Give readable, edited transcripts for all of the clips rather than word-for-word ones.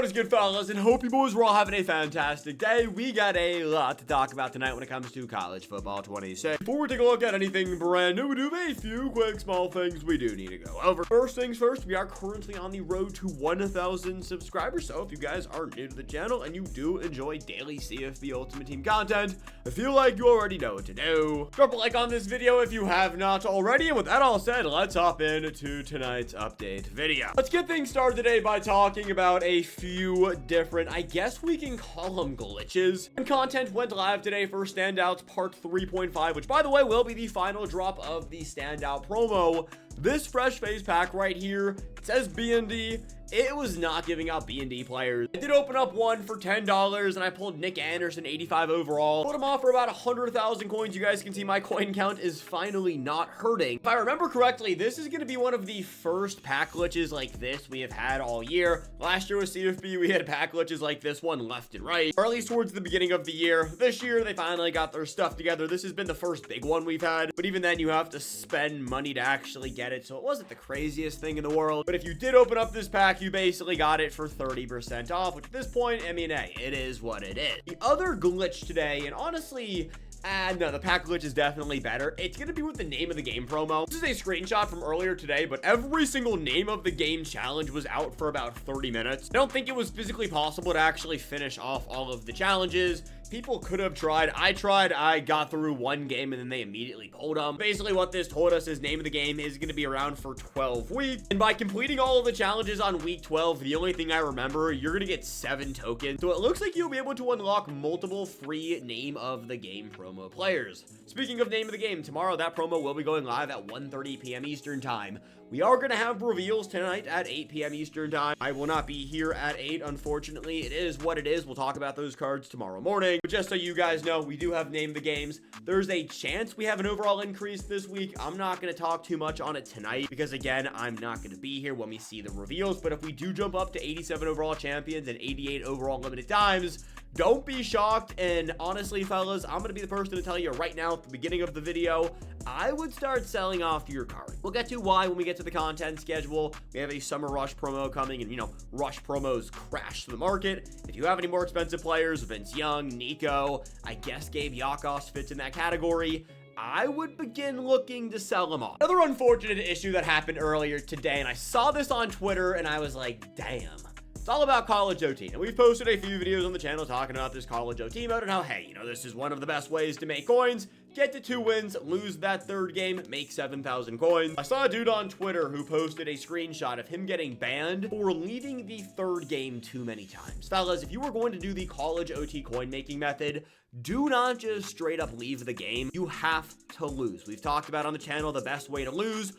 What is good, fellas, and hope you boys are all having a fantastic day. We got a lot to talk about tonight when it comes to college football 26. Before we take a look at anything brand new, we do have a few quick small things we do need to go over. First things first, we are currently on the road to 1,000 subscribers, so if you guys are new to the channel and you do enjoy daily CFB Ultimate Team content, I feel like you already know what to do. Drop a like on this video if you have not already, and with that all said, let's hop into tonight's update video. Let's get things started today by talking about a few different, I guess we can call them glitches. And content went live today for Standouts Part 3.5, which by the way will be the final drop of the Standout promo. This fresh face pack right here, it says B&D. It was not giving out B&D players. I did open up one for $10 and I pulled Nick Anderson, 85 overall. Put him off for about 100,000 coins. You guys can see my coin count is finally not hurting. If I remember correctly, this is going to be one of the first pack glitches like this we have had all year. Last year with CFB, we had pack glitches like this one left and right, or at least towards the beginning of the year. This year, they finally got their stuff together. This has been the first big one we've had, but even then you have to spend money to actually get it, so it wasn't the craziest thing in the world. But if you did open up this pack, you basically got it for 30% off, which at this point, I mean, hey, it is what it is. The other glitch today, and honestly, no, the pack glitch is definitely better. It's going to be with the name of the game promo. This is a screenshot from earlier today, but every single name of the game challenge was out for about 30 minutes. I don't think it was physically possible to actually finish off all of the challenges. People could have tried. I tried. I got through one game and then they immediately pulled them. Basically what this told us is name of the game is going to be around for 12 weeks. And by completing all of the challenges on week 12, the only thing I remember, you're going to get 7 tokens. So it looks like you'll be able to unlock multiple free name of the game promo players. Speaking of name of the game, tomorrow that promo will be going live at 1:30 p.m. Eastern time. We are going to have reveals tonight at 8 p.m. Eastern time. I will not be here at 8, unfortunately. It is what it is. We'll talk about those cards tomorrow morning. But just so you guys know, we do have name the games. There's a chance we have an overall increase this week. I'm not going to talk too much on it tonight because, again, I'm not going to be here when we see the reveals. But if we do jump up to 87 overall champions and 88 overall limited times, don't be shocked. And honestly, fellas, I'm going to be the person to tell you right now at the beginning of the video, I would start selling off your card. We'll get to why when we get to the content schedule. We have a summer rush promo coming, and you know, rush promos crash the market. If you have any more expensive players, Vince Young, Nico, I guess Gabe Yakos fits in that category, I would begin looking to sell them off. Another unfortunate issue that happened earlier today, and I saw this on Twitter and I was like, damn. It's all about college OT, and we've posted a few videos on the channel talking about this college OT mode and how, hey, you know, this is one of the best ways to make coins. Get to 2 wins, lose that 3rd game, make 7,000 coins. I saw a dude on Twitter who posted a screenshot of him getting banned for leaving the 3rd game too many times. Fellas, if you were going to do the college OT coin making method, do not just straight up leave the game. You have to lose. We've talked about on the channel the best way to lose.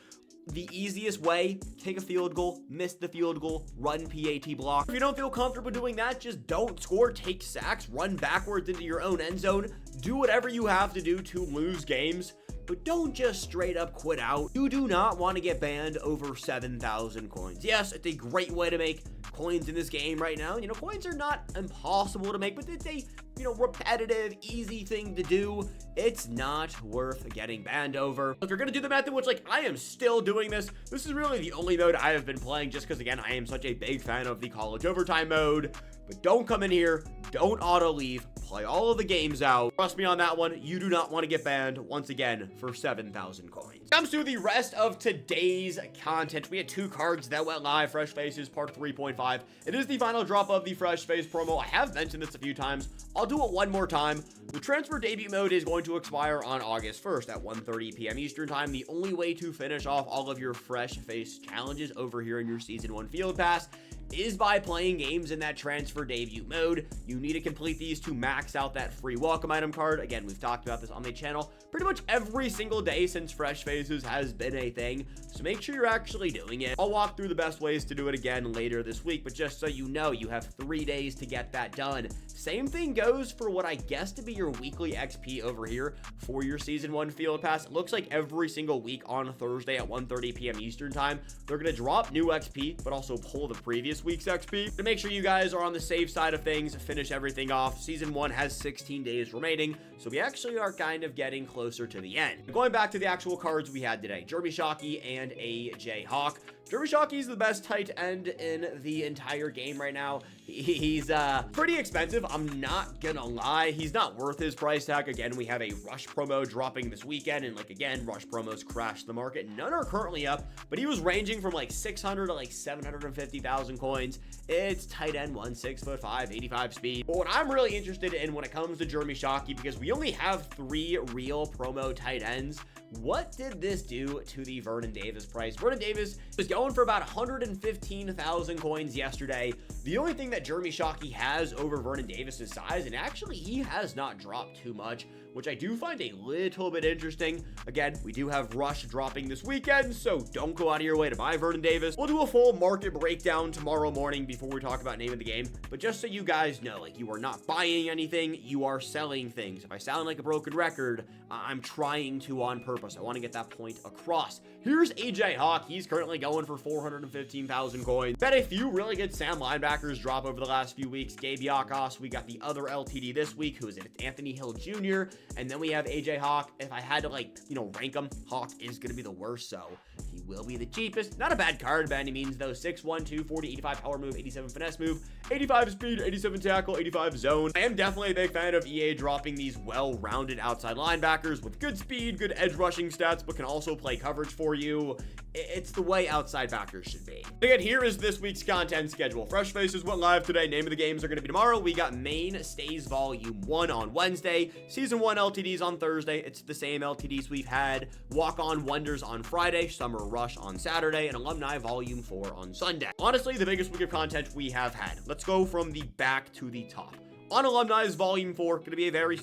The easiest way, take a field goal, miss the field goal, run PAT block. If you don't feel comfortable doing that, just don't score, take sacks, run backwards into your own end zone. Do whatever you have to do to lose games, but don't just straight up quit out. You do not want to get banned over 7,000 coins. Yes, it's a great way to make coins in this game right now. You know, coins are not impossible to make, but it's a, you know, repetitive, easy thing to do. It's not worth getting banned over. If you're going to do the method, which, like, I am still doing this is really the only mode I have been playing just because, again, I am such a big fan of the college overtime mode. But don't come in here, don't auto leave, play all of the games out. Trust me on that one, you do not want to get banned once again for 7,000 coins. Comes to the rest of today's content. We had 2 cards that went live, Fresh Faces Part 3.5. It is the final drop of the Fresh Face promo. I have mentioned this a few times. I'll do it one more time. The transfer debut mode is going to expire on August 1st at 1:30 p.m. Eastern time. The only way to finish off all of your Fresh Face challenges over here in your Season 1 Field Pass is by playing games in that transfer debut mode. You need to complete these to max out that free welcome item card. Again, we've talked about this on the channel pretty much every single day since Fresh Faces has been a thing, so make sure you're actually doing it. I'll walk through the best ways to do it again later this week, but just so you know, you have 3 days to get that done. Same thing goes for what I guess to be your weekly XP over here for your Season 1 Field Pass. It looks like every single week on Thursday at 1:30 p.m. Eastern time, they're going to drop new XP, but also pull the previous week's XP. To make sure you guys are on the safe side of things, finish everything off. Season 1 has 16 days remaining, so we actually are kind of getting closer to the end. Going back to the actual cards we had today, Jeremy Shockey and AJ Hawk. Jeremy Shockey's the best tight end in the entire game right now. He's pretty expensive. I'm not gonna lie. He's not worth his price tag. Again, we have a rush promo dropping this weekend, and like again, rush promos crashed the market. None are currently up, but he was ranging from like 600 to like 750,000 coins. It's tight end 1, 6'5", 85 speed. But what I'm really interested in when it comes to Jeremy Shockey, because we only have 3 real promo tight ends, what did this do to the Vernon Davis price? Vernon Davis was going for about 115,000 coins yesterday. The only thing that Jeremy Shockey has over Vernon Davis's size, and actually he has not dropped too much, which I do find a little bit interesting. Again, we do have Rush dropping this weekend, so don't go out of your way to buy Vernon Davis. We'll do a full market breakdown tomorrow morning before we talk about name of the game, but just so you guys know, like, you are not buying anything, you are selling things. If I sound like a broken record, I'm trying to on purpose. I want to get that point across. Here's AJ Hawk. He's currently going for 415,000 coins. Bet a few really good Sam linebackers drop over the last few weeks. Gabe Yakos. We got the other LTD this week, who is Anthony Hill Jr. And then we have AJ Hawk. If I had to, like, rank him, Hawk is going to be the worst, so he will be the cheapest. Not a bad card by any means, though. 6'1", 240, 85 power move, 87 finesse move, 85 speed, 87 tackle, 85 zone. I am definitely a big fan of EA dropping these well-rounded outside linebackers with good speed, good edge rushing stats, but can also play coverage for you. It's the way outside backers should be. Again, here is this week's content schedule. Fresh Faces went live today. Name of the games are going to be tomorrow. We got Mainstays Volume 1 on Wednesday. Season 1 LTDs on Thursday. It's the same LTDs we've had. Walk-On Wonders on Friday. Summer Rush on Saturday. And Alumni Volume 4 on Sunday. Honestly, the biggest week of content we have had. Let's go from the back to the top. On Alumni's Volume 4, going to be a very,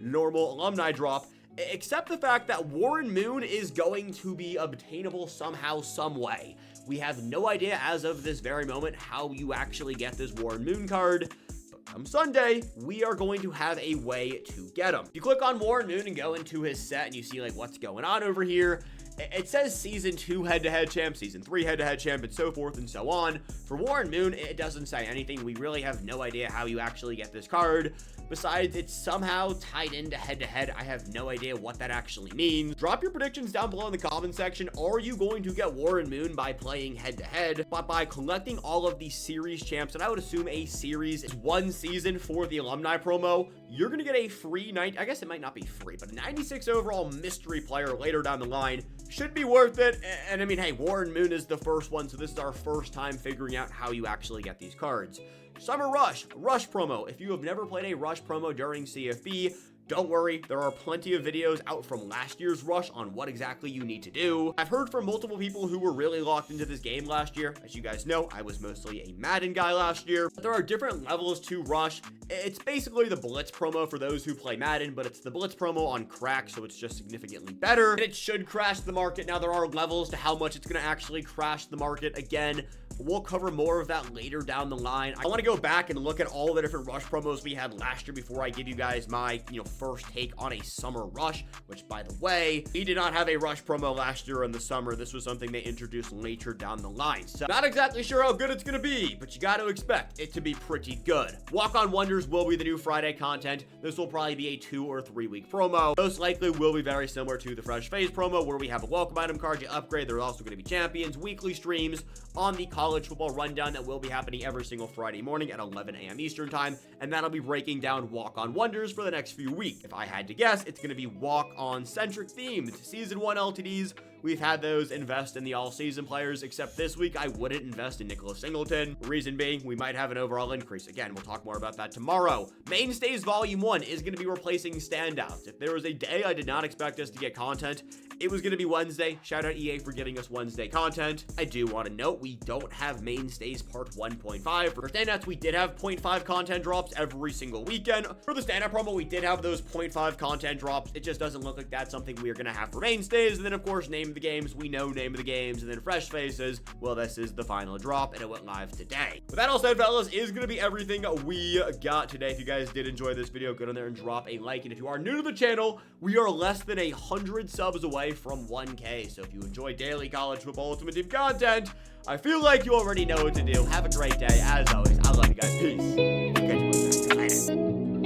normal alumni drop, except the fact that Warren Moon is going to be obtainable somehow, some way. We have no idea as of this very moment how you actually get this Warren Moon card. But come Sunday, we are going to have a way to get him. You click on Warren Moon and go into his set and you see like what's going on over here. It says Season 2 head-to-head champ, Season 3 head-to-head champ, and so forth and so on. For Warren Moon, it doesn't say anything. We really have no idea how you actually get this card. Besides, it's somehow tied into head-to-head. I have no idea what that actually means. Drop your predictions down below in the comment section. Are you going to get Warren Moon by playing head-to-head? But by collecting all of these series champs, and I would assume a series is 1 season for the alumni promo, you're going to get a free I guess it might not be free, but a 96 overall mystery player later down the line. Should be worth it. And I mean, hey, Warren Moon is the first one, so this is our first time figuring out how you actually get these cards. Summer Rush promo. If you have never played a Rush promo during CFB, don't worry, there are plenty of videos out from last year's Rush on what exactly you need to do. I've heard from multiple people who were really locked into this game last year. As you guys know, I was mostly a Madden guy last year. But there are different levels to Rush. It's basically the Blitz promo for those who play Madden, but it's the Blitz promo on crack, so it's just significantly better. And it should crash the market. Now, there are levels to how much it's going to actually crash the market. Again, we'll cover more of that later down the line. I want to go back and look at all the different Rush promos we had last year before I give you guys my, first take on a Summer Rush, which, by the way, we did not have a Rush promo last year in the summer. This was something they introduced later down the line. So, not exactly sure how good it's going to be, but you got to expect it to be pretty good. Walk-On Wonders will be the new Friday content. This will probably be a 2 or 3 week promo. Most likely will be very similar to the Fresh Phase promo, where we have a welcome item card you upgrade. There are also going to be champions, weekly streams on the college football rundown that will be happening every single Friday morning at 11 a.m. Eastern time, and that'll be breaking down Walk-On Wonders for the next few weeks. If I had to guess, it's going to be Walk-On centric themed. Season 1 LTDs, we've had those invest in the all-season players, except this week I wouldn't invest in Nicholas Singleton. Reason being, we might have an overall increase. Again, we'll talk more about that tomorrow. Mainstays Volume 1 is going to be replacing Standouts. If there was a day I did not expect us to get content, it was going to be Wednesday. Shout out EA for giving us Wednesday content. I do want to note we don't have Mainstays Part 1.5. For Standouts, we did have 0.5 content drops every single weekend. For the Standout promo, we did have those 0.5 content drops. It just doesn't look like that's something we are going to have for Mainstays. And then, of course, Name of the Games. We know Name of the Games. And then Fresh Faces. Well, this is the final drop, and it went live today. With that all said, fellas, is going to be everything we got today. If you guys did enjoy this video, go down there and drop a like. And if you are new to the channel, we are less than 100 subs away from 1K. So if you enjoy daily college football Ultimate Team content, I feel like you already know what to do. Have a great day. As always, I love you guys. Peace. Catch you later.